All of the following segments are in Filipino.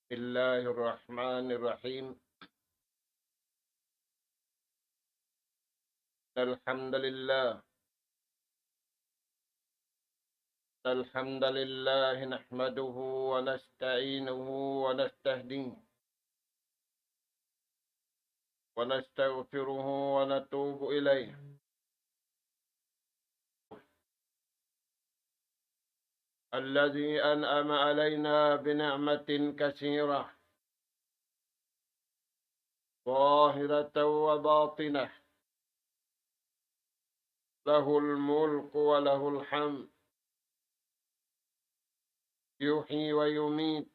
بسم الله الرحمن الرحيم. الحمد لله نحمده ونستعينه ونستهديه ونستغفره ونتوب إليه الذي أنعم علينا بنعمة كثيرة ظاهرة وباطنة، له الملك وله الحمد، يحيي ويميت،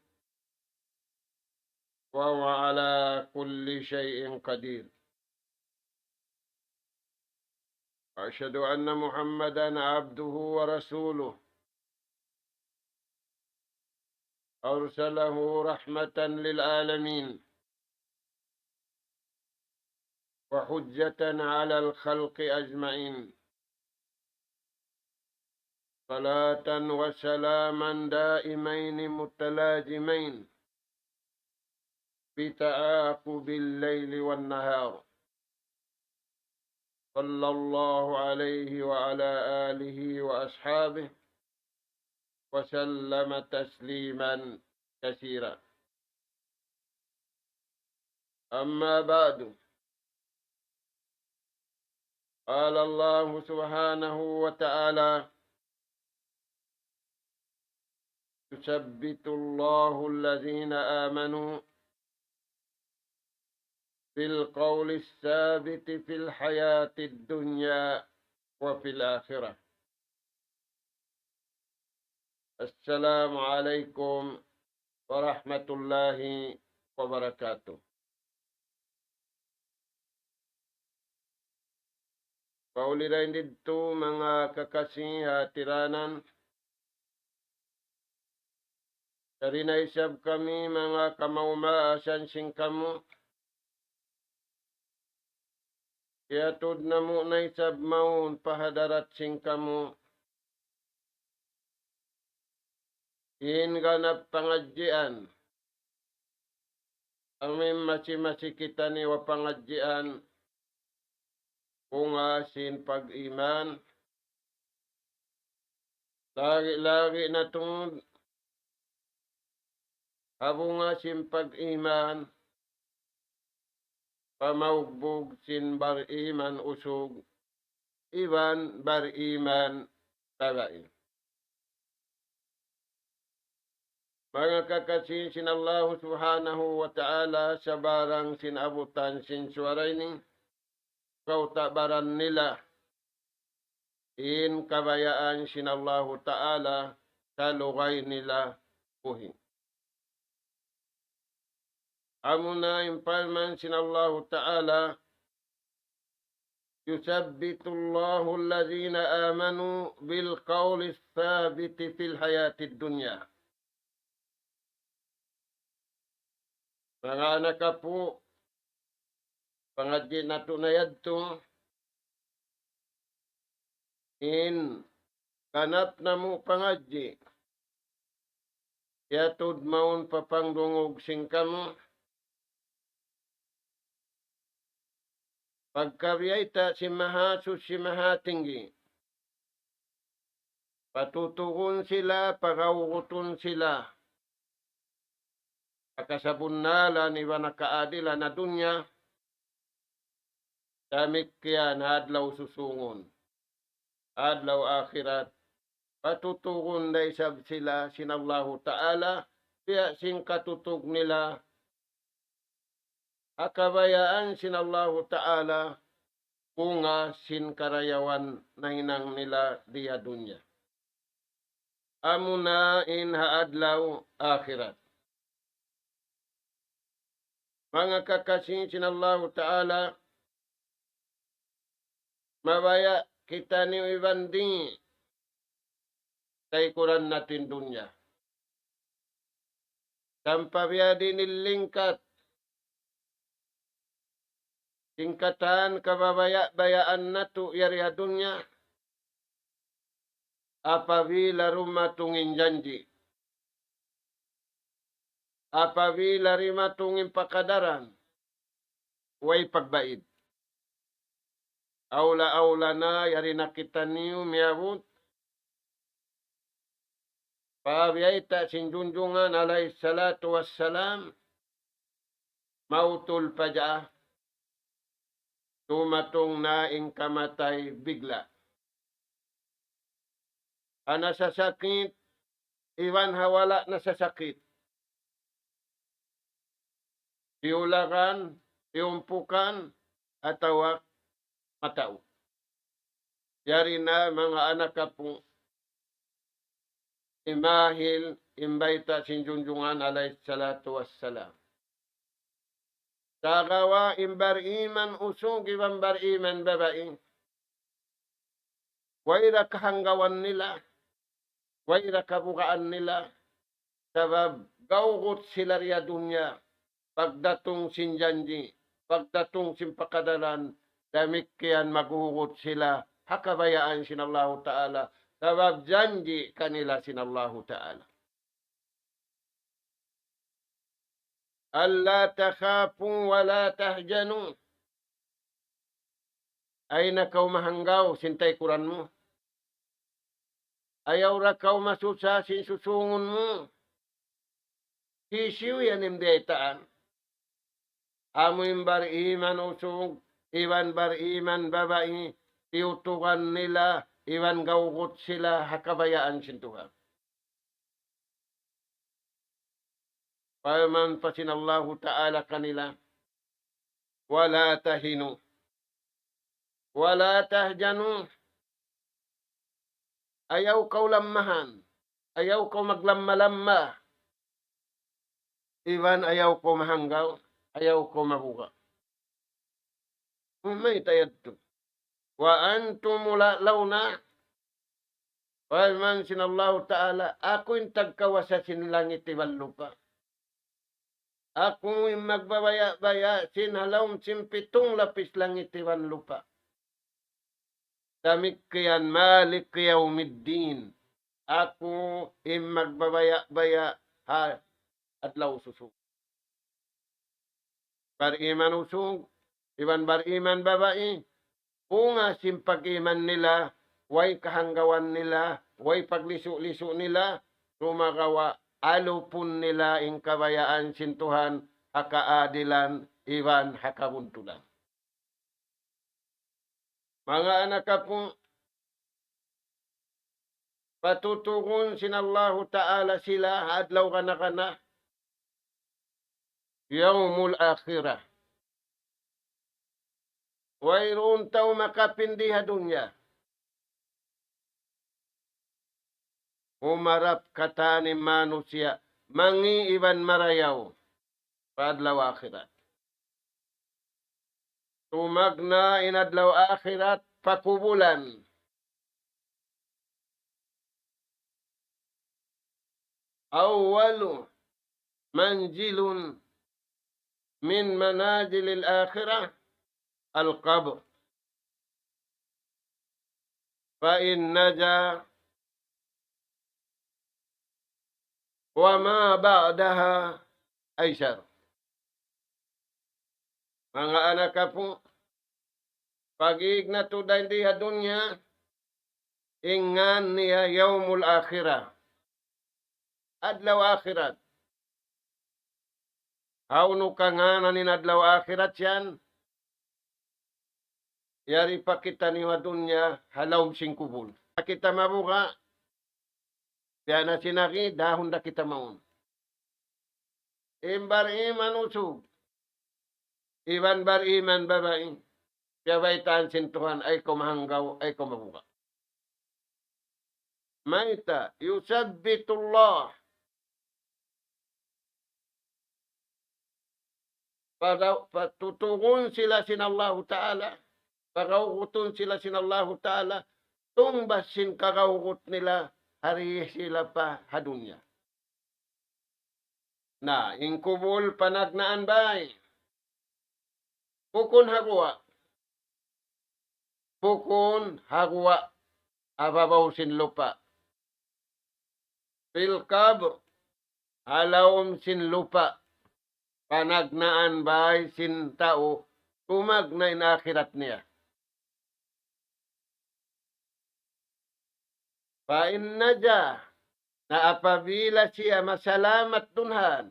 وهو على كل شيء قدير. وأشهد أن محمدا عبده ورسوله أرسله رحمة للعالمين وحجة على الخلق أجمعين، صلاة وسلاما دائمين متلازمين بتعاقب الليل والنهار، صلى الله عليه وعلى آله وأصحابه وسلم تسليما كثيرا. أما بعد، قال الله سبحانه وتعالى: يثبت الله الذين آمنوا بالقول الثابت في الحياة الدنيا وفي الآخرة. السلام عليكم ورحمة الله wabarakatuh. Paulirin dito mga kakasih hatiranan, dari naisab kami mga kamaumaasan sing kamu, kiatud na mo naisab maun pahadarat sing kamu, ganap pangadjian, amim masi kita ni wa pangadjian, bunga sin pag-iman, lagi-lagi na tungod Habunga sin pag-iman, pamaugbog sin bar-iman usog, iwan bar-iman babae. Mga kakasin sin Allah subhanahu wa ta'ala sa barang sinabutan sin suwaray ni kautabaran nila in kabayaan sin Allah ta'ala sa lugay nila buhi. Amuna impalman sin Allah ta'ala yusabbitullahu alladhina amanu bil qawli thabiti fil hayatid dunya. Mga anak po, pangadji nato na yadto, in kanap na mo pangadji, yatod maun papangdungog singkamo, pagkaryayta si mahaso si mahatinggi, patutugon sila, pagawuton sila, akasabunala ni wanakaadila na dunya, damik kaya na adlaw susungon, adlaw akhirat, patutugon na isab sila sinallahu ta'ala, kaya sing katutog nila, akabayaan sinallahu ta'ala, bunga sin karayawan na hinang nila diya dunya. Amuna in haadlaw akhirat. Mga kakasin sinallahu ta'ala, mabaya kita ni ibandi taikuran natin dunya. Tampabiyadi nilingkat, tingkatan kababaya-bayaan nato yariha dunya, apabila rumatungin janji, apabila rimatungin pakadaran, way pagbaid. Aula-aula na yari nakita niyo miyabot, pabiyayta sinjunjungan alayhi salatu wassalam, mautul paja, tumatong naing kamatay bigla. Ana sa sakit, iwan hawala na sa sakit. Piulakan, piumpukan, atawak, matao. Yari na mga anak kapong imahil, imbayta sinjunjungan alayhi salatu wassalam. Sagawa imbar iman usog, imbar iman babae. Waira kahanggawan nila, waira kabukaan nila, sabab gawgot sila riya dunya, pagdatong sinjanji, pagdatong simpakadalan, damik kiyan magugot sila, hakabayaan sinallahu ta'ala, sabab janji kanila sinallahu ta'ala. Alla takhafu wa la tahjanu. Ay nakaw mahanggaw, sintay kuran mo. Ayaw ra kaw masusa, sinsusungon mo. Hisiw yan imdetaan. Amoy bar iman usog, iwan bar iman babae, iutukan nila, iwan gawgot sila, hakabayaan sintuhan. Paman pa sinallahu ta'ala kanila, wala tahinu, wala tahjanu, ayaw kaw lamahan, ayaw kaw maglamma-lamma, iwan ayaw ko mahanggaw, ayaw ko mabuka. May tayad to. Wa antum lawna, paman sinallahu ta'ala, ako'y tagkawasa sinlangit iwan lupa. Ako magbabaya-baya sinhalawm simpitong lapis langit iwan lupa. Damik kiyan malik yawmiddin. Ako magbabaya-baya ha adlaw susug. Bariman usug, iwan bariman babae. Bunga simpag-iman nila, way kahanggawan nila, way pagliso-liso nila, tumagawa alupun nila ing kabayaan sin Tuhan, hakaadilan, iwan hakabuntulan. Mga anak po, patutungon sin Allah Ta'ala sila, adlaw kana yaumul akhirah. Wayroon tao makapindi ha dunya. Umarap kata ni manusia, mangiiban marayaw, padlaw akhirat. Tumagna inadlaw akhirat, pakubulan. Awalu manjilun min manajilil akhirah, al-qabr. Fa'in naja wa ma ba'daha aysar. Mga anak po, pag-iig na tuday di dunya, ingan niya yaumul akhirah. Adlaw akhirat. Hauno ka nga nanin adlaw akhirat yan. Yari pa kita ni dunya, halawm sing kubul. Kita mabuka, kaya na sinaki, dahon na kita maun. Imbar iman usog. Iwan bar iman babae. Kaya baitaan sintuhan ay kumahanggaw, ay kumabuka. Maita, yusabbitullah. Patutungon sila sin Allah Ta'ala. Pagauguton sila sin Allah Ta'ala. Tumbas sin kagaugot nila, hari sila pa hadunya. Na, ingkubul panagnaan bay. Pukun hagwa. Pukun hagwa. Ababaw sin lupa. Pilkab. Halawom sin lupa. Panagnaan bay sin tao. Tumag na inakhirat niya. Pain naja. Na apabila siya masalamat dunhan.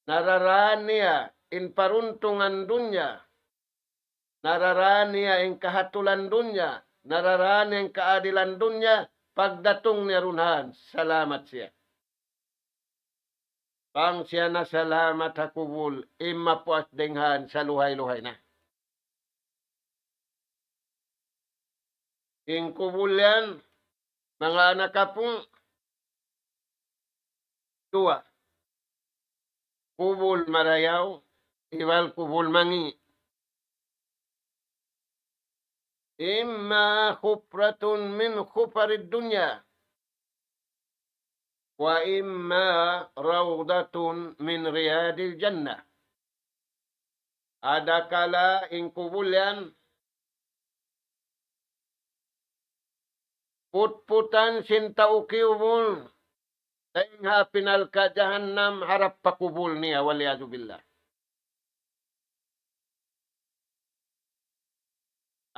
Nararaan niya in paruntungan dunya, nararaan niya in kahatulan dunya, nararaan niya in kaadilan dunya, pagdatong niya runhan, salamat siya. Pang siya na salamat hakubul, imapuas denghan sa luhay-luhay na. In kubul yan, mga anak kapong, dua. Kubul marayaw, iwal kubul mangi. Imma khupratun min khuparid dunya. Wa imma rawdatun min riyadil jannah. Ada kala ing kubul yan, putputan sinta ukiubul, tengha pinal ka jahannam harap pakubul niya, waliyadu billah.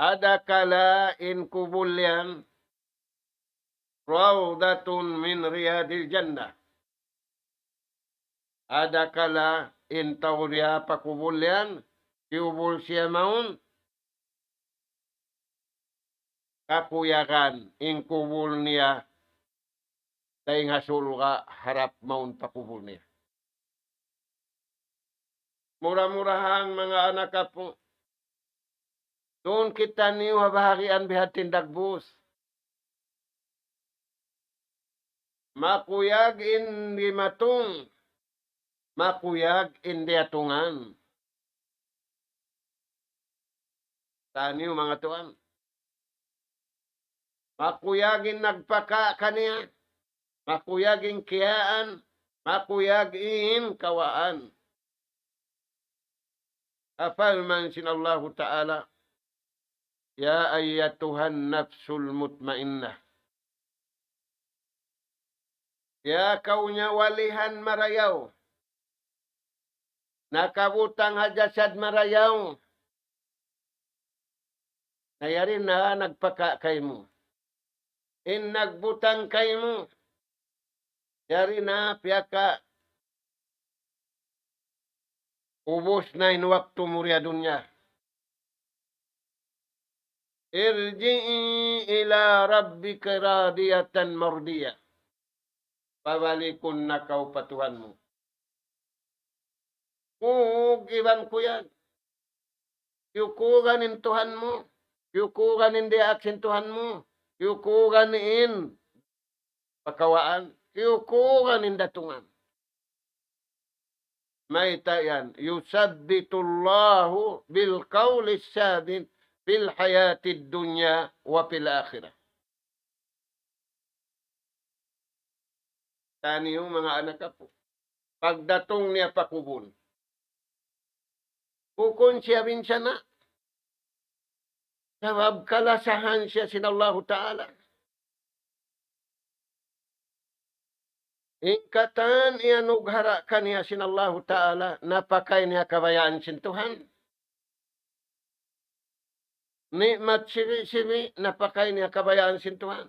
Ada kala in kubul yan, rawdatun min riyadil jannah. Ada kala in tawriya pakubul yan, kiubul siya maun, kakuyakan in kubul niya, tayong hasulga harap maun pakubul niya. Murah-murahang mga anak po, doon kita niyo habahagian bihatin dagbus. Makuyag indi matung, makuyag indi atungan. Taniyo mga tuan. Makuyagin nagpaka kaniya. Makuyagin kiyaan, makuyagin kawaan. Apal man sin Allah Ta'ala, ya ayyatuhan nafsul mutmainnah. Ya kaunya walihan marayaw. Nakabutang hajasad marayaw. Nayarin na nagpaka kay mo. In nagbutang kay mo. Yari na, piyaka. Ubos na in waktu mo riya dunya. Irji'i ila rabbika radiyatan mardiyah. Pabalikon na kau patuhan mo. Iwan ko yan. Yukuran in Tuhan mo. Yukuran in diaksin Tuhan mo. Yukuran in pakawaan. Yukuran in datungan. Maita yan. Yusabbitullahu bil qawli sabit fil hayatid dunya wa fil akhirah. Tani yung mga anak ko. Pagdatong niya pakubun. Kukun siya minsan na. Sabab kalasahan siya sinallahu ta'ala. Ingkatan ianughara kaniya sinallahu ta'ala. Napakay niya kabayaan sin Tuhan. Nikmat sibi-sibi. Napakay niya kabayaan sin Tuhan.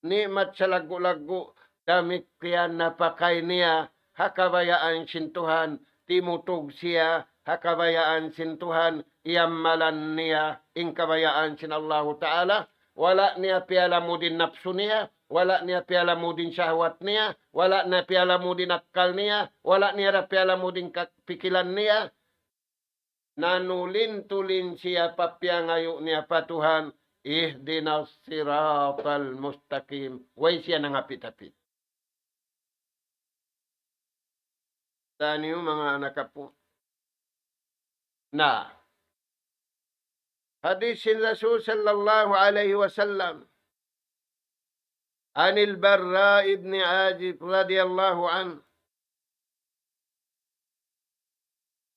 Nikmat sa lagu-lagu. Damit kaya napakay niya hakabayaan sin Tuhan. Timutog siya hakabayaan sin Tuhan. Iyamalan niya ingkabayaan sin Allahu Ta'ala. Wala niya pialamudin napsu niya. Wala niya pialamudin syahwat niya. Wala niya pialamudin akal niya. Wala niya pialamudin pikilan niya. Nanulin-tulin siya papyangayo niya pa Tuhan. Ihdinas siratal mustaqim. Way siya nangapit-apit. Tani yung mga anak po. Na. Hadis Rasul sallallahu alaihi wasallam. Anil Barra ibn Azib radiyallahu an.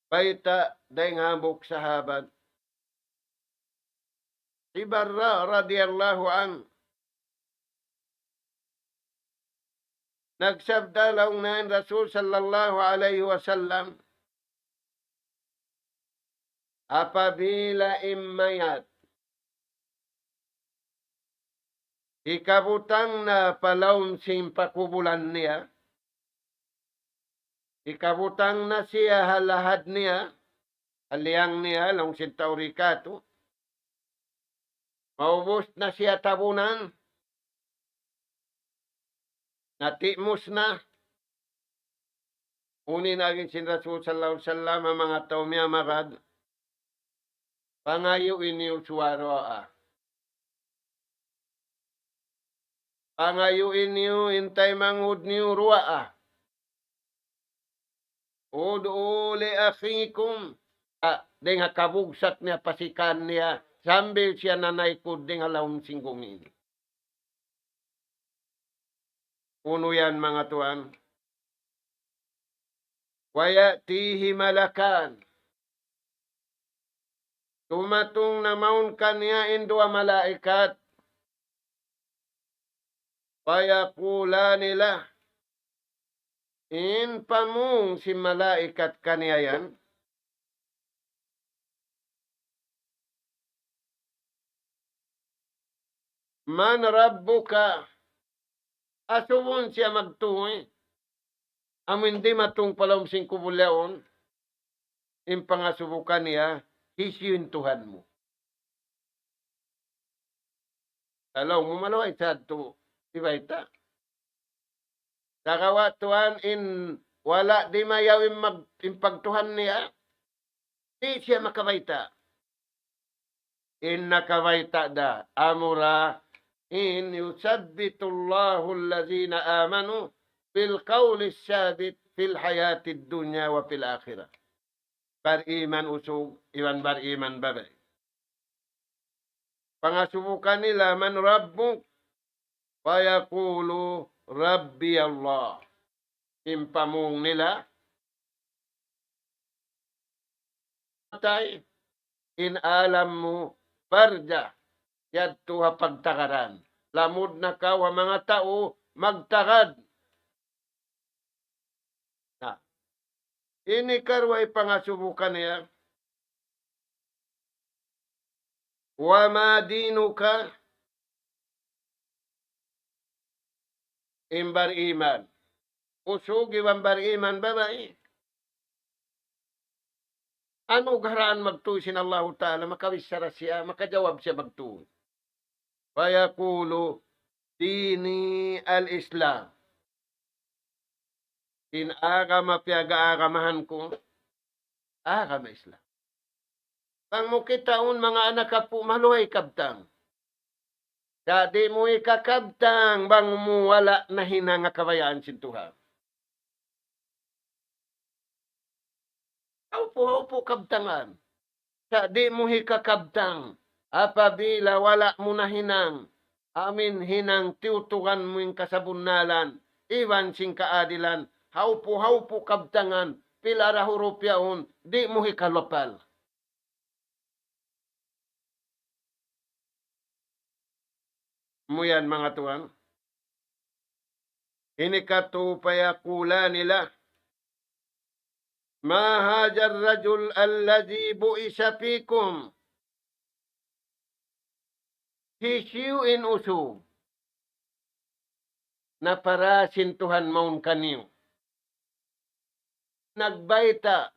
Baita dahing hambok sahabat. Si Barra radiyallahu an. Nagsabda lang na Rasul sallallahu alaihi wasallam. Apabila immayat. Ikabutang na palawm simpakubulan niya. Ikabutang na siya halahad niya. Aliyang niya long sintaurikato. Maubos na siya tabunan. Natimos na. Unin agin sin Rasul sallallahu alaihi wasallam ang mga tao niya magad. Pangayo iniyo suwaro Pangayo iniyo intay mangud niyo ruwa Ud'u li akhikum. Denga kabugsat niya pasikan niya. Sambil siya nanaykod denga laum singgungin. Uno yan mga tuan. Wayatihi malakan. Tumatong na maun kanya indua malaikat. Payakula nila. In pamung si malaikat kanya yan. Man rabbuka. Asubon siya magtuhoy. Amin di matong palawm singkubulaon. In pangasubukan niya. Isyun Tuhan mo. Talaw mo malaway sa ito. Diba ita? Sakawa Tuhan in wala di mayawin magpagtuhan niya. Di siya makabaita. In nakabaita da. Amura in yusabbitullahu allazina amanu bil qawli sabit fil hayatid dunya wa fil akhirah. Bariman usog, iwan bariman babay. Pangasubukan nila, man rabbuk, payakulu, Rabbi Allah. Impamong nila, in alam mo, parja, yadto ha pagtakaran. Lamod na ka, wa mga tao, magtakad. Ini karway pangasubukan niya. Wa ma dinuka imbar iman. usog iwan bariman babae. Ano garaan magtuo sin Allah Ta'ala, makawisara siya, makajawab siya magtuo. Fayaqulu dini al-Islam. In agama piag-aagamahan ko, agama Islam. Pang mo kitaon mga anak ka po, maluhay kabtang. Sa di mo ikakabtang, bang mo wala na hinanga kabayaan sintuhan. Upo kabtangan. Sa di mo hikakabtang, apabila wala mo na hinang, amin hinang tiutugan mo yung kasabunalan, iwan sing kaadilan, haupo kabtangan, pilara hurupyaon, di mo hikalopal. Mo yan mga tuwan. Hinikatupayakula nila, ma hajar rajul alladhi bu'isa fikum. Hisiuin usog. Na parasin Tuhan maun kaniyo. Nagbaita.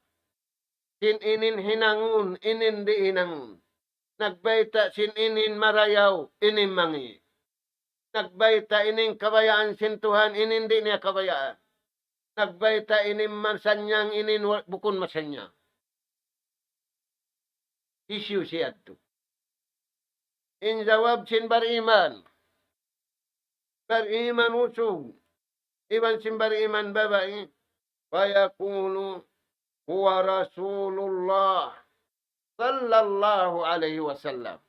Sininin hinangun, inin di hinangun. Nagbaita sininin marayaw, inin mangi. Nagbaita ining kabayaan sin Tuhan, inin di niya kabayaan. Nagbaita ining masanyang, inin bukun masanya. Issue siya to. In jawab sin bariman. Bariman usog. Iban sin bariman babae. Fayaqulu huwa Rasulullah sallallahu alaihi wasallam.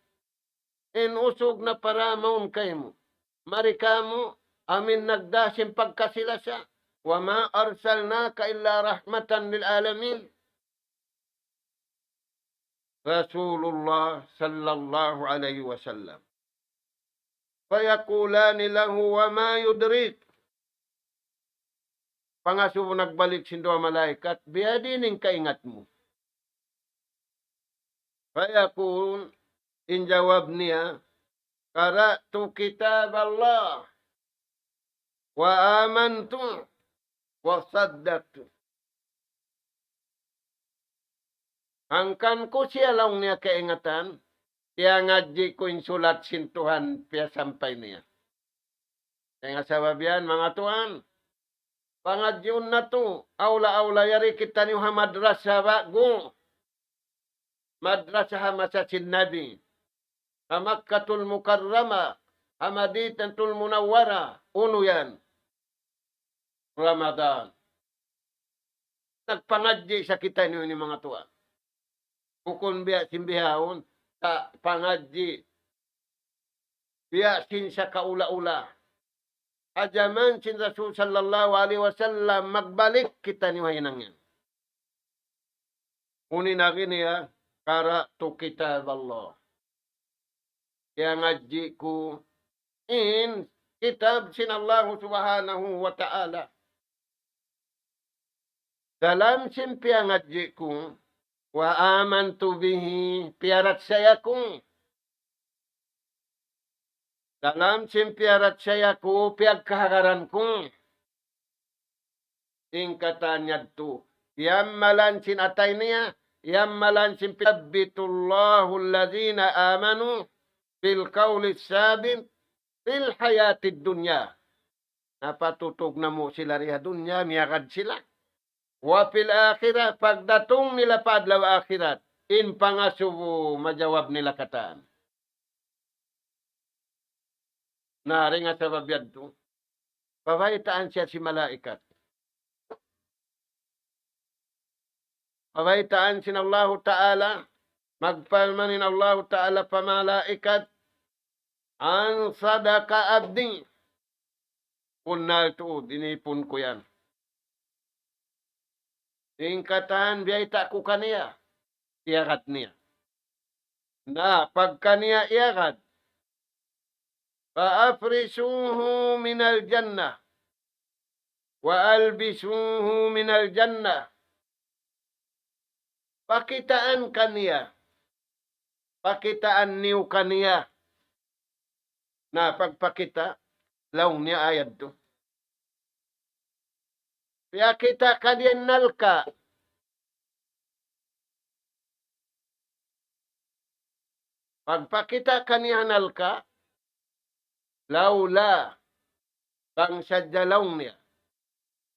In usog na paramon kayo. Marikamu amin nagdasim pagkasila siya. Wa ma arsalnaka illa rahmatan lil alamin. Rasulullah sallallahu alaihi wasallam. Fayaqulani lahu wa ma yudrik. Pangasubo nagbalik sindo malaikat, biyadinin kaingat mo. Fayaqul, in jawab niya, qara'tu kitab Allah wa amantu wa saddaqtu. Angkan ko siya lang niya kaingatan, kaya ngadji ko insulat sin Tuhan piya sampay niya. Kaya nga sababian mga Tuhan, pangadyon na to, awla-awla yari kita niyo ha madrasa bago. Madrasa ha masasin Nabi. Ha Makkatul Mukarrama, ha Madinatul Munawwara, uno yan. Ramadan. Nagpangadji sa kita niyo ni mga Tuhan. Bukon biya simbihawon, sa pangadji. Biya sin sa kaula-ula. Ajaman sin Rasul sallallahu alaihi wasallam, magbalik kita niyo hinang yan. Unin na niya, qara'tu kitab Allah. Kaya ngadji ko in kitab sin Allah subhanahu wa ta'ala. Dalam sin piya ngadji ko, wa amantu bihi, piyarat saya ko. Dalam sin piyarat saya ko, piyagkahagaran ko. Ingkatan niya to. Yammalan sin atay niya, yammalan sin piyabbitullahu alladhina amanu bil qawli sabit fil hayatid dunya. Napatutog na mo sila riha dunya, miyakad sila. Wa fil akhirat, pagdatong nila padlaw akhirat, in pangasubo, majawab nila kataan. Nari nga sa babiyad to, pabaitaan siya si malaikat. Pabaitaan sin Allah Ta'ala, magpalmanin Allah Ta'ala pamalaikat, ang sadaka abdi. Punal to, dinipon ko yan. Ingkatan biyayta ko kaniya, iyakat niya. Na pag kaniya iyakat, faafrisuhu minal jannah, wa albisuhu minal jannah. Pakitaan kaniya, pakitaan niyo kaniya. Na pagpakita, laong niya ayad to. Kaya kita kadian nalka. Pagpakita kaniya nalka, laula bang sadyalaw niya.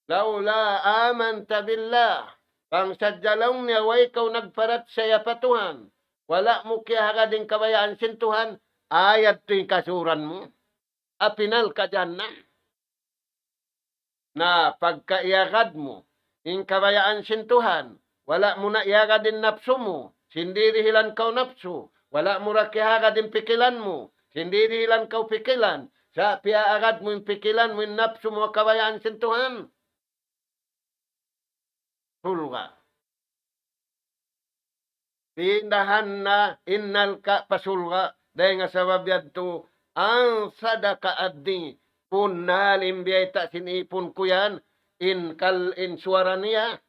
Laula amanta billah. Bang sadyalaw niya, way ikaw nagparat saya patuhan. Wala mo kaya hagading kabayaan sintuhan, ayat to yung kasuran mo. Apinal ka dyan na pagkaiyagad mo, in kabayaan sintuhan, wala mo na iyagad din napso mo, sindirihilan kau napso, wala mo rakihagad din pikilan mo, sindirihilan kau pikilan, sa piaagad mo yung pikilan mo yung napso mo kabayaan sintuhan. Sulga. Pindahan na innal ka pasulga, dahil nga sabab to, ang sadaka addi, pun nalimbiyay ta sinipon ko yan, in suara niya,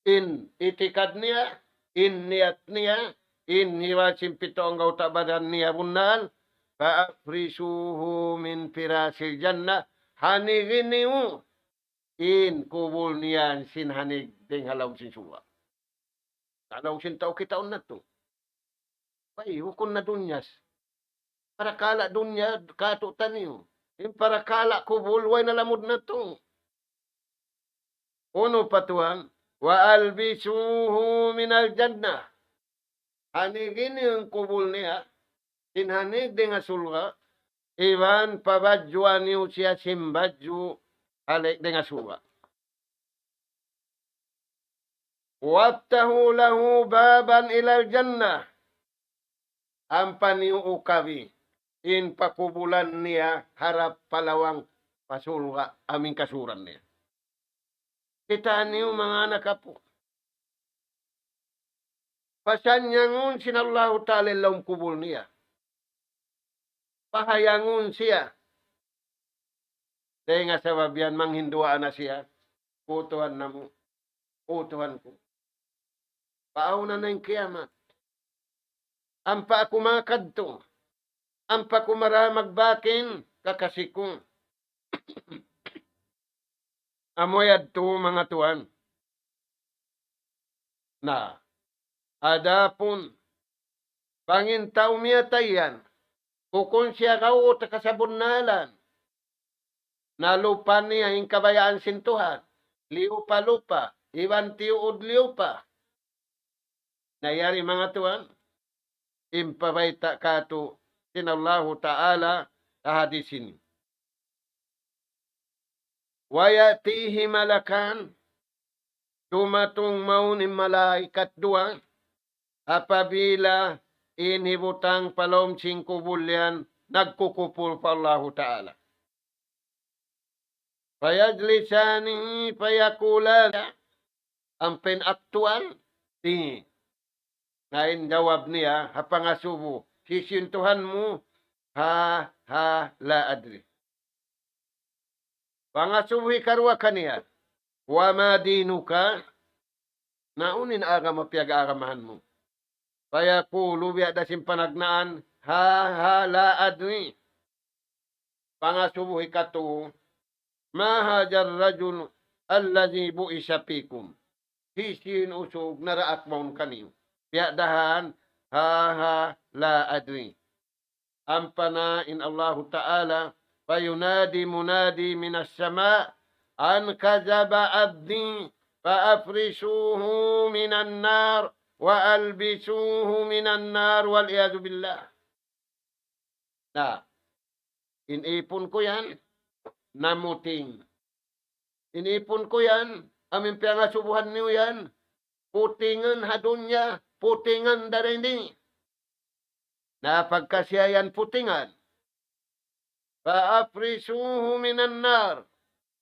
in itikad niya, in niyat niya, in hiwasin pito ang gautabadan niya bunal, paafrisuhu min pirasil janna, hanigin niyo, in kubul niyan sin hanig ding halaw sin suwa. Halaw sin tao kitaon na to. Ay, hukon na dunyas. Para kala dunya, katutan niyo. Yung para kala kubul, way nalamod na to. Uno patuan, wa albisuhu minal jannah. Hanigin yung kubul niya, sinhanig din nga sulga, iwan pabadjuan niyo siya simbadju, halik din nga sulga. Wabtahu lahu baban ilal jannah. Ang paniuukawi, in pakubulan niya, harap palawang pasulga, aming kasuran niya. Kita niyo mga anak po. Pasanyangun sinallahu ta'ala laum kubul niya. Pahayangun siya. Dahil nga sabab yan, manghinduan na siya. Utuhan na mo. Utuhan ko. Pauna na yung kiamat. Ang paakumakad to. Ang pakumara magbakin, kakasikong. Amoyad to mga tuan. Na, adapon, pangintaw miya tayan, kukun siya kao ta kasabunalan, nalupa niya yung kabayaan sintuhan, liupa-lupa, iwan tiuod liupa. Nayari mga tuan, impabayta kato, sinallahu ta'ala, hadisin. Wayatihi malakan, tumatong maunin malaikat dua, apabila inhibutang palom singkubulyan, nagkukupul pa Allahu Ta'ala. Payadlisani payakulan, ang penaktual, di. Nain jawab niya, hapangasubo, sisintuhan mo, ha, la adri. Pangasubuhi karwa kaniya, wa madinuka, naunin aga mapiyag-agamahan mo. Kaya kulo biada simpanagnaan, ha, la adri. Pangasubuhi kato, mahajar rajul allazi bu'isa pikum. Hisin usog naraak maun kaniyo. Biadahan, ha, la adri. Ampana in Allahu Ta'ala, fayunadi munadi minas sama' an kazaba abdi faafrisuhu minan nar wa albisuhu minan nar wal iyadu billah. Na, inipon ko yan, namuting. Inipon ko yan, aming piyangasubuhan niyo yan, putingan hadunya, putingan darini. Na pagkasiyayan putingan, paafrisuhu minan nar.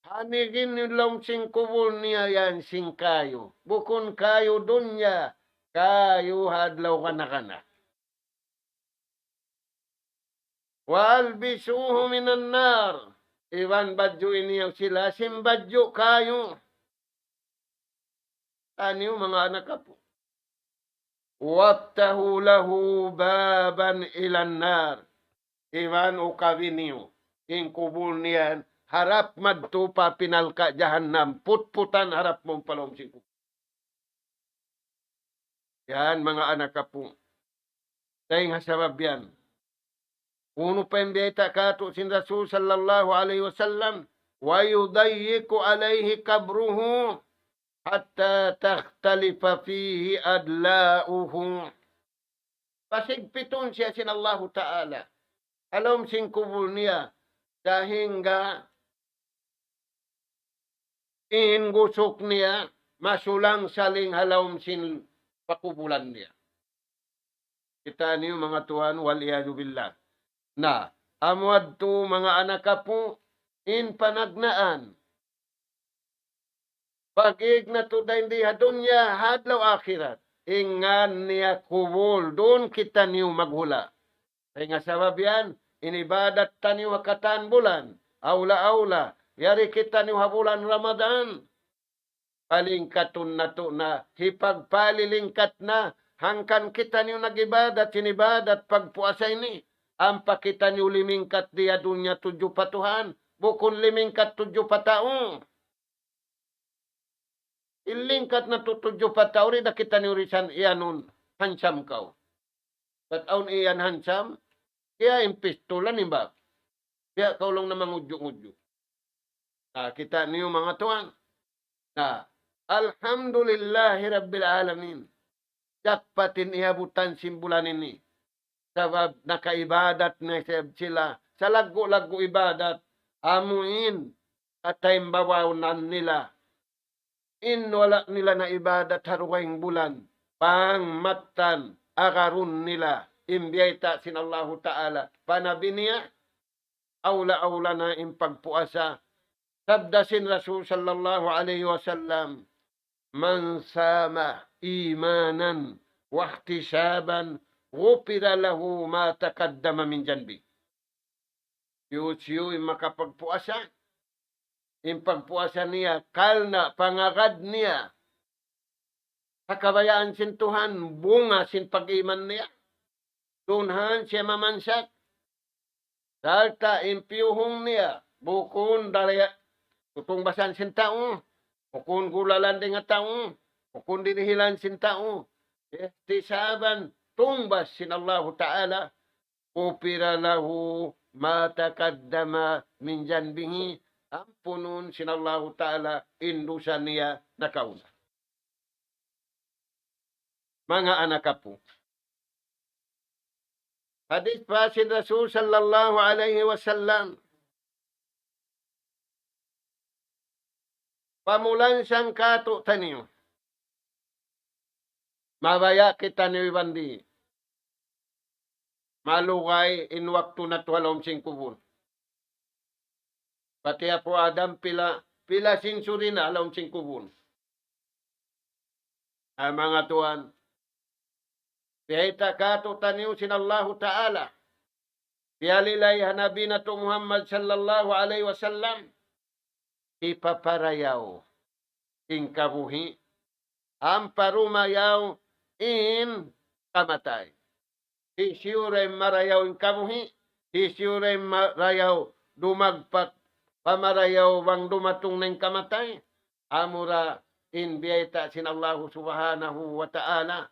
Hanigin nilang singkubul niya yan singkayo. Bukon kayo dunya, kayo hadlaw kana-kana. Wa albisuhu minan nar. Iwan badyo iniyaw sila, simbadyo kayo. Ano mga anak po? Wabtahu lahu baban ilan nar. Iwan ukawin niyo. Ingkubul niyan, harap madtupa pinalka jahannam, putputan harap mong palom si kubul. Yan mga anak kapo. Dahil nga sabab yan. Uno pa yung biyeta kato sin Rasul sallallahu alaihi wasallam, wa yudayyiku alaihi kabruhu hatta takhtalifa fihi adlauhu. Pasigpiton siya sin Allahu Ta'ala. Alam sin kubul niya, dahil nga ingusok niya, masulang saling halawm sin pakubulan niya. Kita niyo mga tuhan, waliyadu billah. Na, amwad to mga anak kapo, in panagnaan. Pag-ig na to da hindi hadunya, hadlaw akhirat. Ingan niya kubul, doon kita niyo maghula. Ay nga sabab yan, inibadat ta niyo hakatan bulan, aula-aula, yari kita niyo habulan Ramadan. Palingkaton na to na, hipagpalilingkat na, hangkan kita niyo nagibadat, sinibadat, pagpuasa ini. Ang pakita niyo limingkat diya dunya 7 patuhan, bukon limingkat 7 pataong. Ilingkat na to 7 pataong, rin kita niyo risan iyanon, hansam kao. Pataon iyan hansam, kaya impistulan ba? Kaya kaulong na mangudyo-udyo. Kita niyo mga tuwan, na alhamdulillahi rabbil alamin. Dakpatin ihabutan simbulan ini. Sabab nakaibadat na sila. Sa lago-lago ibadat, amuin atay bawaw nila. Wala nila na ibadat haruwing bulan. Pangmatan, agarun nila. Imbiyayta sin Allahu Ta'ala. Panabi niya, awla-awla na impagpuasa. Sabdasin Rasul sallallahu alaihi wasallam, man sama imanan wahtisaban ghufira lahu ma taqaddama min janbi. Siyo makapagpuasa. Impagpuasa niya, kalna, pangagad niya. Hakabayaan sin Tuhan, bunga sin pag-iman niya. Tunhan siya mamansak. Salta, impiyuhong niya, bukon daraya, tutong basan sin tao, bukon gulalan din nga tao, bukon dinihilan sin tao. Ihtisaban, tumbas sin Allahu Ta'ala, upira lahu ma taqaddama min janbihi, ampunun sin Allahu Ta'ala, indusan niya nakauna. Mga anak po, hadis pa sin Rasul sallallahu alaihi wasallam, pamulan siyang kato taniyo, mabaya kita ni Wibandi, malugay in waktu na tuhalom sing kubun. Pati po Adam pila sinsuri na alom sing kubun. Ang mga tuan, pihita kato taniyo sin Allahu Ta'ala, piyalilay hanabi na to Muhammad sallallahu alaihi wasallam, ipaparayaw in kabuhi, ang parumayaw in kamatay. Isyure marayaw in kabuhi, isyure marayaw dumagpak, pamarayaw bang dumatong ng kamatay, amura in biyayta sin Allahu subhanahu wa ta'ala.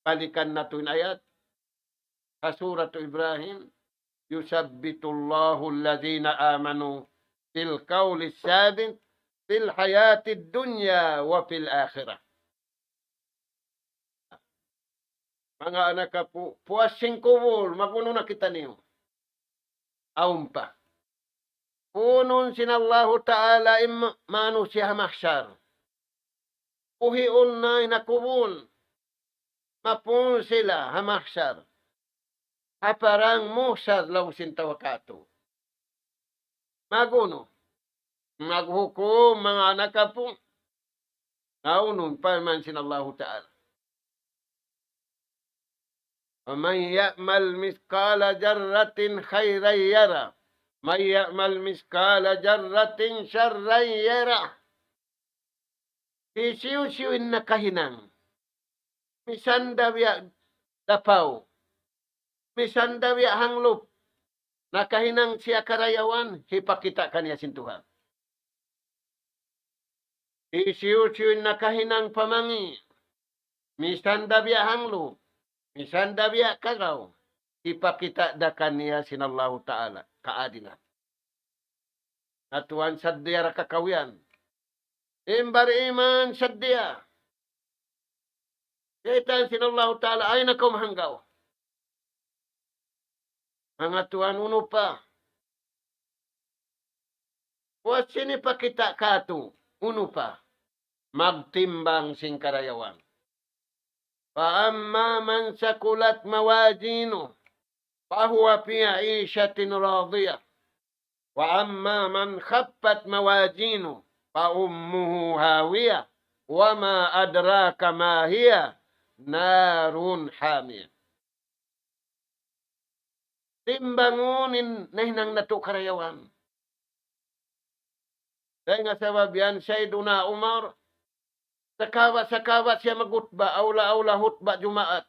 Balikan na ito ayat, sa suratu Ibrahim, yusabbitullahu alladhina amanu fil qawli sabit fil hayatid dunya wa fil akhirah. Mga anak po, puasing kubul, maguno na kita niyo. Aumpa. Punon sinallahu Ta'ala manu siya mahsyar. Puhiun na inakubul. Mapun sila hamahsyar. Haparang musar law sintawakato. Maguno. Maghukom mga anak po. Naunon pa man sinallahu Ta'ala. وَمَنْ يَأْمَلْ مِثْقَالَ جَرَّةٍ خَيْرًا يَرَهُ مَنْ يَأْمَلْ مِثْقَالَ جَرَّةٍ شَرًّا يَرَهُ. Isiw-siwin na kahinang. Misan daw ya dapaw. Misan daw ya hanglop. nakahinang siya karayawan, hipakita kaniya sintuhan. Isiyo nakahinang pamangi, misan dabiya hanglo, misan dabiya kagaw, ipakita da kaniya sinallahu ta'ala, kaadilan. Natuan sadya kakawian. Imbar iman sadya. Kaitan sinallahu ta'ala ay nakumhanggaw. Mga tuan uno pa. Huwag sinipakita kato, uno pa. Magtimbang sing karayawan. Paamma man sakulat mawazino, fahuwa fi 'ishatin radiyah. Wa amma man khaffat mawazino, fa ummuhu hawiyah. Wa ma adraka ma hiya, narun hamiyah. Timbangunin nahinang nato karayawan. Dahil nga sabab yan, Sayyiduna Umar, sakawat siya magutba, aula hutba Jumaat.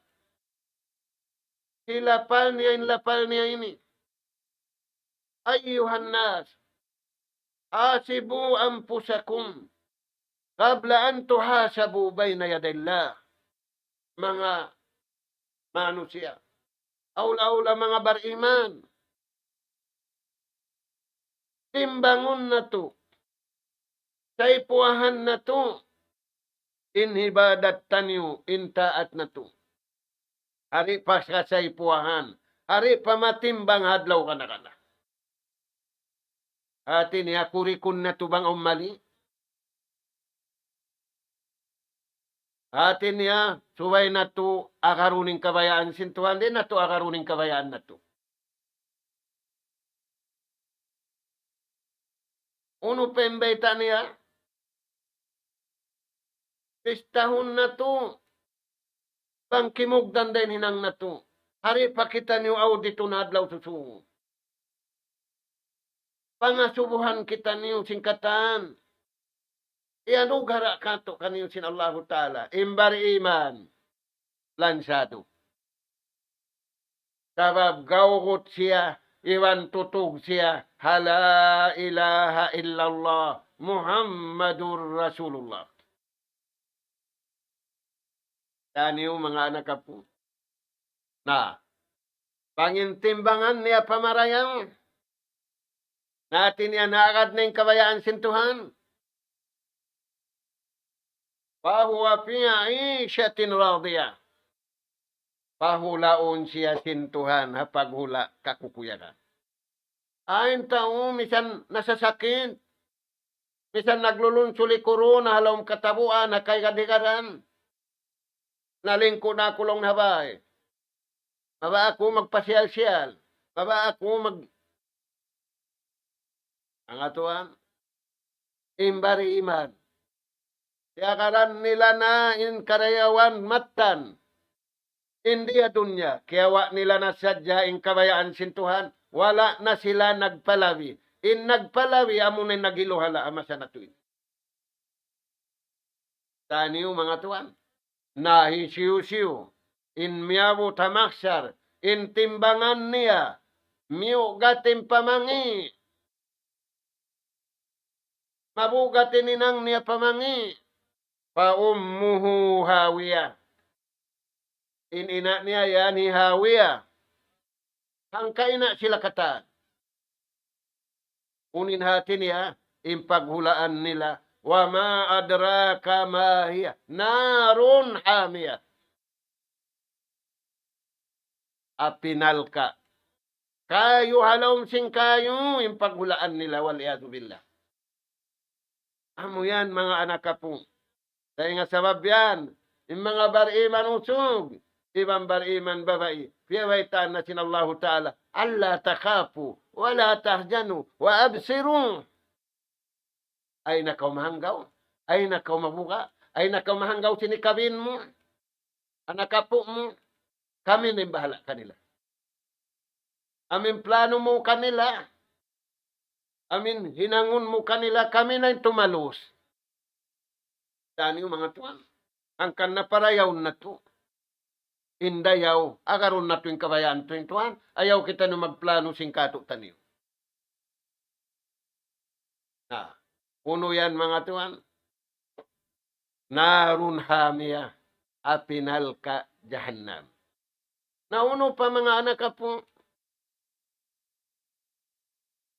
Hilapal niya ini. Ayyuhan nas, asibu anfusakum qabla an tuhasabu bayna yadillah. Mga manusia, aula mga bariman, timbangon na to, saypuahan na to, inhibadat tanyo, intaat na to. Hari pa sa saypuahan, hari pa matimbang hadlaw ka na ka na. Atin niya kurikun na to bang umali? Atin niya suway na to akaruning kabayaan sintuhan din na to akaruning kabayaan na to. Uno pembeta niya, pistahon na to, pangkimugdan din hinang na to. Hari pa kita niyo audito na adlaw susungo. Pangasubuhan kita niyo singkatan. Ianugara kato kaniyo sin Allahu Ta'ala. Imbar iman. Lansado. Sabab gawgot siya, iwan tutug siya, hala ilaha illallah, Muhammadur Rasulullah. Taniyo mga anak po. Na, pangintimbangan niya pamarayang, natin niya naagad na yung kabayaan sintuhan. Fahuwa fi 'ishatin radiyah. Pahulaon siya sintuhan hapaghula kakukuyanan. Ayon tao, misan nasasakit, misan naglulunsuli korona halom katabuan, nakay kadikaran. Nalingko na kulong nabay. Maba ako magpasyal-syal. Maba ako ang atuan, imbari iman. Tiakaran nila na in karayawan matan. Hindi dunya. Kaya wa nila na sadya in kabayaan sintuhan. Wala na sila nagpalawi. In nagpalawi, amunin nagiluhala ama sa natuin. Taniyo mga tuan. Nahisiyo-siyo. In miyabu tamaksar. In timbangan niya. Miyo gatim pamangi. Mabugatin ninang niya pamangi. Pa ummuhu hawiyah. Inina niya yan hawiyah. Hangkaina sila katan. Unin hati niya, impaghulaan nila, wa ma adraka ma hiya, narun hamiyah. Apinal ka. Kayo halom sing kayo, impaghulaan nila, waliyadu billah. Amo yan mga anak kapong. Dahil nga sabab yan, yung mga bariman usog, ibang bariman babae, piyawaitan na sinallahu ta'ala, alla takapu, wala tahjanu, wa absiru. Ay nakaw mahanggaw, ay nakaw mabuka, ay nakaw mahanggaw sinikabin mo, anak kapo mo, kami na yung bahala kanila. Amin plano mo kanila, amin hinangon mo kanila, kami na yung tumalos. Dani yung mga tuwan. Ang kanaparayaw na to. indayaw, agaron na tuwing kabayan tuwing tuhan, ayaw kita no magplano singkato taniyo. Na, puno yan mga tuhan, narun hamiya, apinal ka jahannam. Nauno pa mga anak ka po,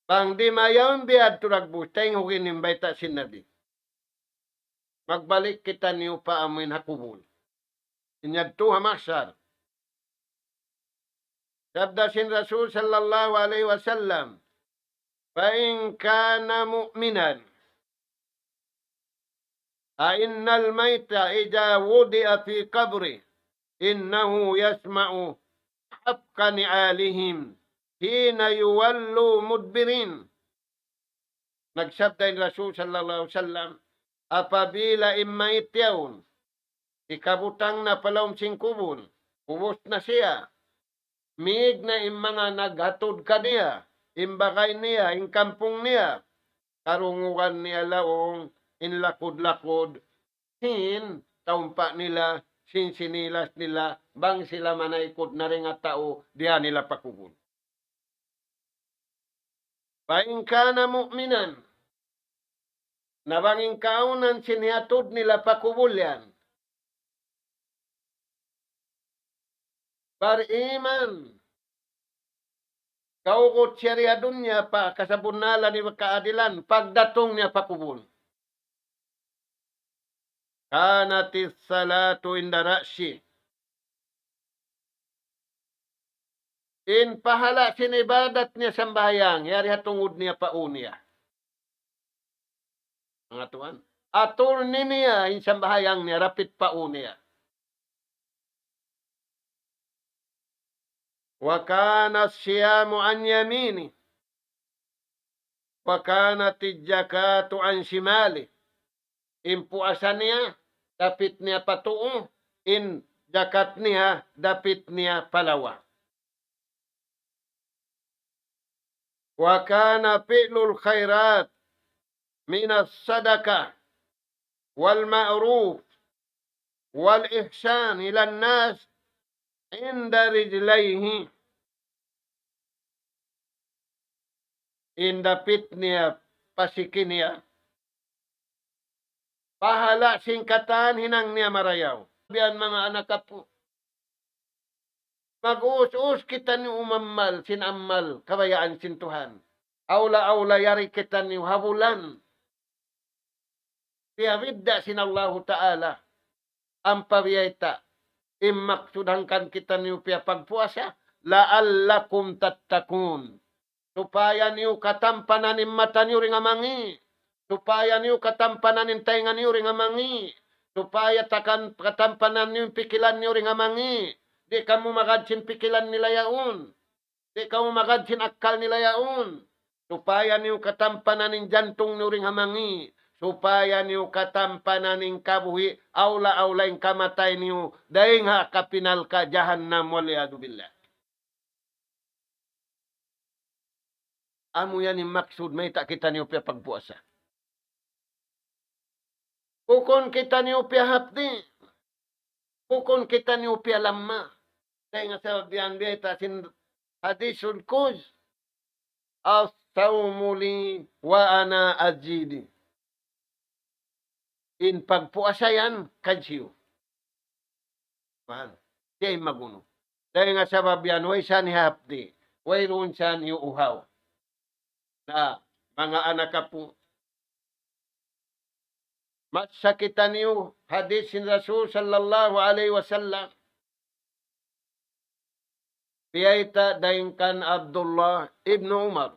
pang di mayaw biyad turagbus, tayong hugin nimbay ta sinabi. Magbalik kita niyo pa amin hakubul. Inyadto hamasar. Sabda sin Rasul sallallahu alaihi wasallam, "Fa-in kana mu'minan, innal mayta idza wudi'a fi qabri, innahu yasma'u habka ni'alihim hina yuwallu mudbirin." Nagsabda in Rasul sallallahu alaihi wasallam, apabila imait yaun, ikabutang na palawm singkubon, ubos na siya, miig na mga naghatod ka niya, imbakay niya, kampung niya, karungukan niya laong, inlakod-lakod, hin, taumpa nila, sinsinilas nila, bang sila manaikod na rin at tao, diya nila pakubon. Paing ka na mu'minan, nabanging kaunan sinihatod nila pakubulyan, bariman, kaugot syariya dunya pa, kasabunala ni kaadilan, pagdatong niya pakubul. Kanatis salatu inda ra'si. In pahala sinibadat niya sambayang, yari hatungod niya paunia. Mga tuan, aturni niya in sambahayang niya, rapit paunia. Wa kana siyamu an yamini. Wa kana tijjakatu an shimali. In puasan niya, dapit niya patuo. In jakat niya, dapit niya palawa. Wa kana fi'lul khairat minas sadaqah wal ma'ruf wal ihsan ilan nas inda rijlaihi. Indapit niya, pasikin niya. Pahala singkatan hinang niya marayaw. Biyan mga anak po. Mag-uus-us kita ni umamal, sinamal, kabayaan sintuhan. Aula-aula yari kita ni habulan. Piyawidda sinallahu ta'ala. Ang pabiyayta. Imaksudangkan kita niyo piya pagpuasa. La'allakum tattakun. Supaya niyo katampanan in mata niyo ring amangi. Supaya niyo katampanan in tainga niyo ring amangi. Supaya katampanan niyo pikilan niyo ring amangi. Di kamu magadsin pikilan nila yaun. Di kamu magadsin akal nila yaun. Supaya niyo katampanan in jantung niyo ring amangi. Supaya niyo katampanan in kabuhi. Aula-aula in kamatay niyo. Daing ha kapinal ka jahannam waliyadu billah. Amo yan yung maksud, may tak kita niyo piya pagpuasa. Bukon kita niyo piya hapdi. Bukon kita niyo piya lamma. Kaya nga sa biyan-biyan tasin hadisul kuz. As-sawmuli wa ana ajidi. In pagpuasa yan, kansiyo. Man, siya'y maguno. Dahil nga sa babiyan, way siya ni hapdi. Way roon siya ni uhaw. Na mga anak ka po, masakitan niyo hadis sin Rasul sallallahu alaihi wasallam. Piyaita daingkan Abdullah ibn Umar.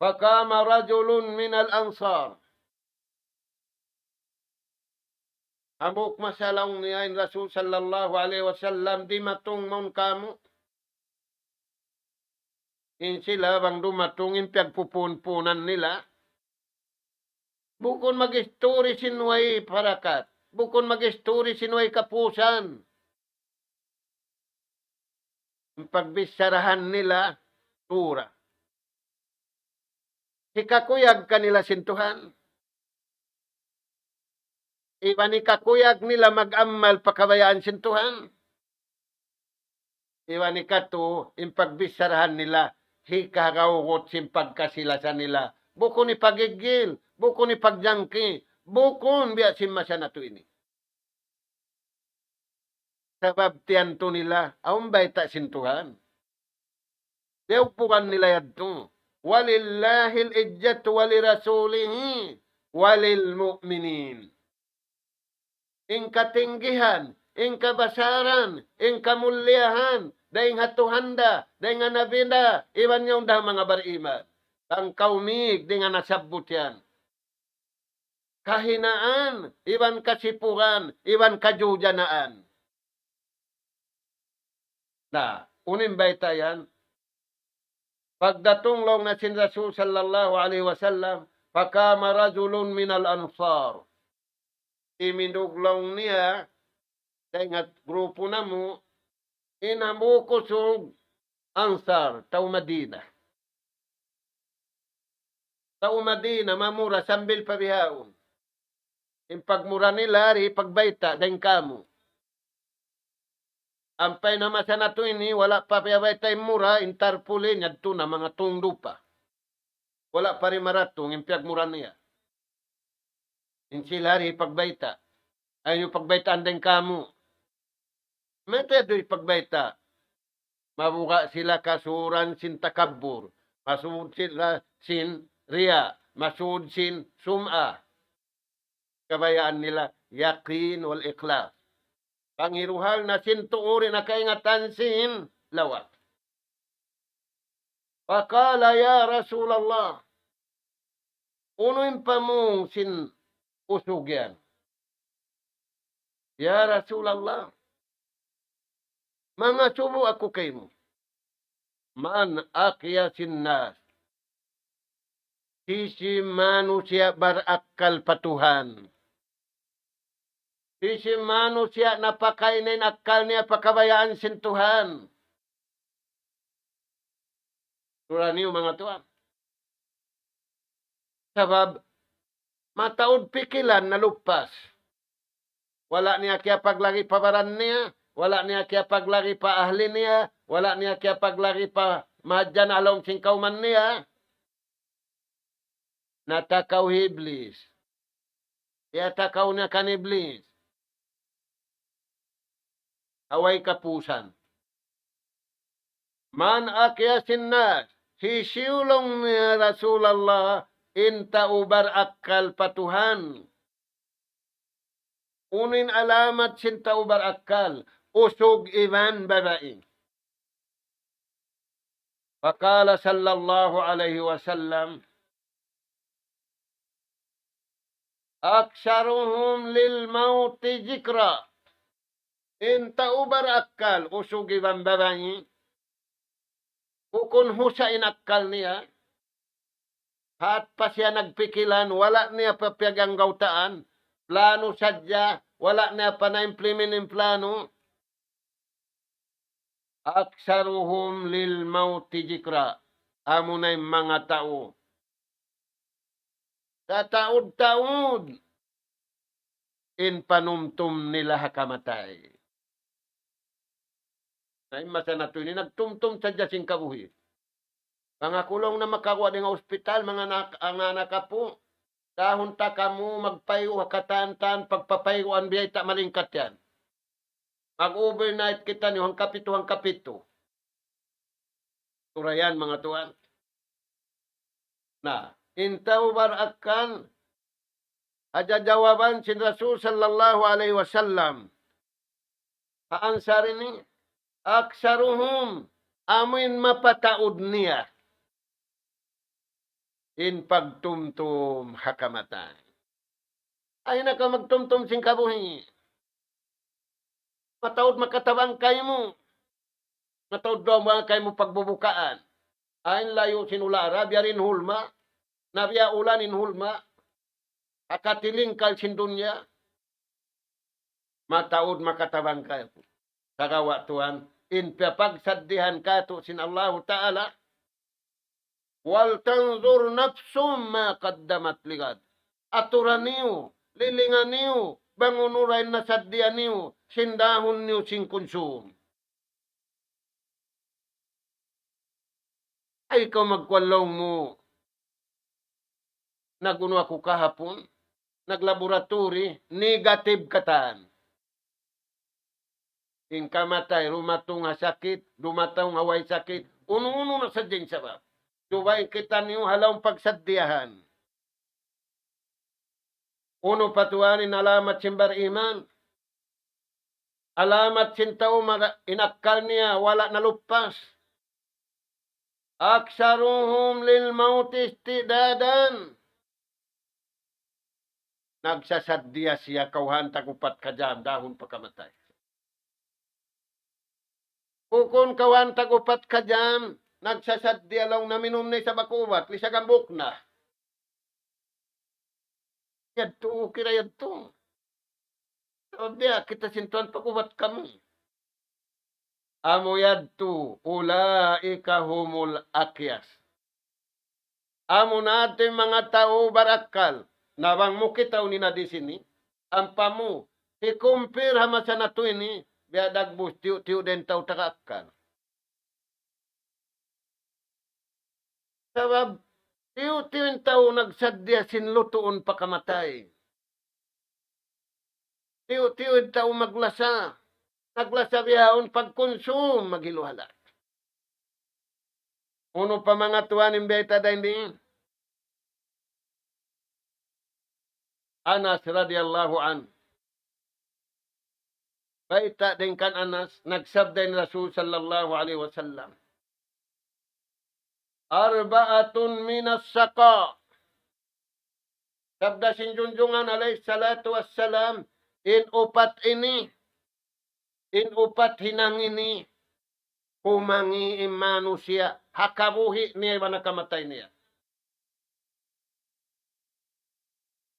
Fakama rajulun min al-ansar. Amok masalang niya in Rasul sallallahu alaihi wasallam di matong mon kamu. In sila bang dumatungin pagpupunpunan nila. Bukon mag-story sinway parakat. Bukon mag-story sinway kapusan. Ang pagbisarahan nila, tura. Hikakuyag kanila sintuhan. Iwan ni kakuyag nila mag-amal pakabayaan sin Tuhan. Iwan ni kato, impagbisarahan nila, hikagawot sin pagkasilasan nila. Buko ni pagigil, buko ni pagjangki, bukon biya sin masya na to ini. Sabab tiyan to nila, awang baita sin Tuhan. Diupukan nila yadto. Walillahil ijjat walirasulihi walil mu'minin. Ing katinggihan, ing kabasaran, ing kamulyahan, daing hatuhanda, daing nabida, iwan yung dah mga bariman. Ang kaumig, dengan nasabot yan. Kahinaan, iwan kasipuran, iwan kajujanaan. Nah, unin baita yan. Pagdatong long na sin Rasul sallallahu alaihi wasallam, pakama rajulun minal ansar. Iminduglaw niya, dengan grupo na mo, inamukusog ansar, tao Madina. Tao Madina, mamura, sambil pabihaon. Yung pagmura nila, pagbaita, daing kamo. Ampay naman sa nato ini, wala pa pabayta yung mura, intarpulin, yadto na mga tungdo pa. Wala pa rin maratong, yung piyagmura niya. Yung silari, pagbaita. Ayun yung pagbaita, andeng kamo. Mete do'y pagbaita. Mabuka sila kasuran sin takabur. Masud sila sin riya. Masud sin sum'a. Kabayaan nila, yakin wal ikhlas. Pangiruhal na sin tuuri na kaingatan sin lawat. Pakala ya Rasulallah. Unuin pa mong sin usog yan. Ya Rasulallah. Mga subo ako kay mo. Man akya sinnas. Sisi manusia barakal patuhan. Sisi manusia napakainin akal niya pakabayaan sin Tuhan. Surah niyo mga tuan. Sabab, mataod pikilan na lupas. Wala niya kaya paglagi pabaran niya. Wala niya kaya paglagi pa ahli niya. Wala niya kaya paglagi pa madyan along singkauman niya. Natakaw iblis. Yatakaw niya kan iblis. Away kapusan. Man akya sinnas. Sisiulong niya Rasulallah. Inta ubar akal patuhan. Unin alamat sinta ubar akal. Usog iman babae. Fakala sallallahu alaihi wasallam. Aksaruhum lil mauti jikra. Inta ubar akal. Usog iman babae. Kukun husain akal niya. At pa siya nagpikilan. Wala niya papiagang gautaan. Plano sadya. Wala niya pa na-implement yung plano. Aksaruhum lil mauti jikra. Amo na yung mga tao. Sa taod-taod. In panumtum nila hakamatay. Ay masa na ito. Nagtumtum sa jasing kabuhi. Mga kulong na makakuha ng ospital, mga anak po. Dahon ta kamo magpayo hakatantan pagpapayuan biyay ta malingkat yan. Mag-overnight kita ni hang kapito. Turayan mga tuan. Na, intaw barakan aja jawaban sin Rasul sallallahu alaihi wasallam. Aansari ni aksaruhum amin mapataod niya. In pagtumtum hakamatay. Ay na ka magtumtum sing kabuhi. Mataod makatabang kayo mo. Mataod daw mga kayo mo pagbubukaan. Ayin layo sinulara, biyarin hulma. Nabiya ulanin hulma. Akatiling kal sindunya. Mataod makatabang kayo. Kagawa tuhan. In pagsaddihan kato sin Allah Ta'ala. Wal tanzur nafsum ma qaddamat ligad. Aturan niyo, lilingan niyo, bangunuray na sadya niyo, sindahon niyo sing konsum. Ay ikaw magkwalong mo. Naguno ako kahapon, naglaboratory, negative katan. Ing kamatay, rumatong nga sakit, rumatong nga way sakit, uno-uno na sa ding sabab. Subay kita niyo halawang pagsadyahan. Uno patuanin alamat simbar iman. Alamat sintao inakkal niya, wala nalupas. Aksaruhum lil mautis tidadan. Nagsasadya siya kauhan tagupat ka jam, dahon pagkamatay. Kukun kawan tagupat ka jam, nagsasadya lang na minum na sa bakubat, lisagambok na. Yadto, kira yadto. Sabiya, kita sintuan pakubat kami. Amo yadto, ulaika humul akyas. Amo natin mga tao barakal, nawang mo kitaw ni na di sini, ang pamu, ikumpir hama sa nato ini, biadag bus, tiyo den tao takakal. Sabab, tiyo yung tao nagsadya sinlutoon pakamatay. Tiyo yung tao maglasa. Naglasa biyahon pagkonsum magiluhala. Uno pa mga tuwan ng beta din. Anas radiyallahu an. Baita din kan Anas, nagsabday ni Rasul sallallahu alaihi wasallam. Arba'atun minas saqa. Sabda sinjunjungan alaihi salatu wassalam, inupat hinang ini, kumangi manusia, hakabuhi niya ba nakamatay niya.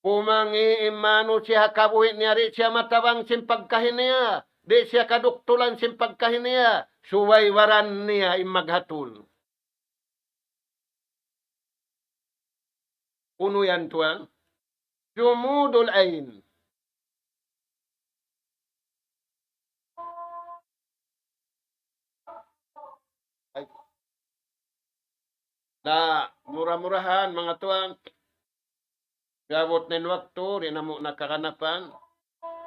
Kumangi manusia, hakabuhi niya, di siya matabang simpagkahin niya, di siya kaduktulan simpagkahin niya, suwaywaran niya imaghatul. Uno yan tuan, jumudul ain. Na murah-murahan mga tuan, gabot na waktu, rin na mo nakakanapan,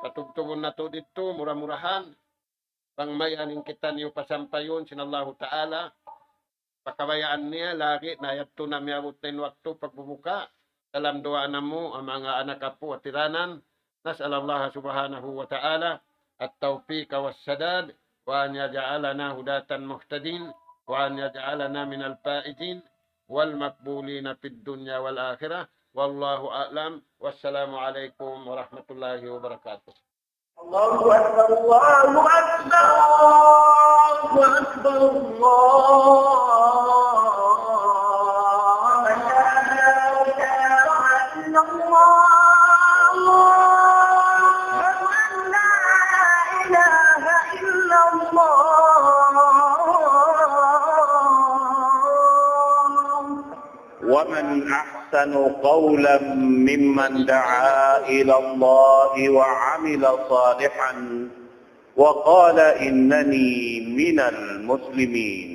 patugtugon na to dito, murah-murahan, pangmayanin kita niyo pasampayon, sinallahu ta'ala, pakabayaan niya, lagi na yato na miyabot na waktu, pagbubuka, dalam doa na mo, ang mga anak apo at tiranan, nas'alallah subhanahu wa ta'ala, at tawfiq was sadad, wa an yaj'alana hudatan muhtadin, wa an yaj'alana minal faizin, والمقبولين في الدنيا والآخرة والله أعلم والسلام عليكم ورحمة الله وبركاته. الله أكبر الله أكبر الله أكبر الله لا إله إلا الله لا إله إلا الله ومن أحسن قولا ممن دعا إلى الله وعمل صالحا وقال إنني من المسلمين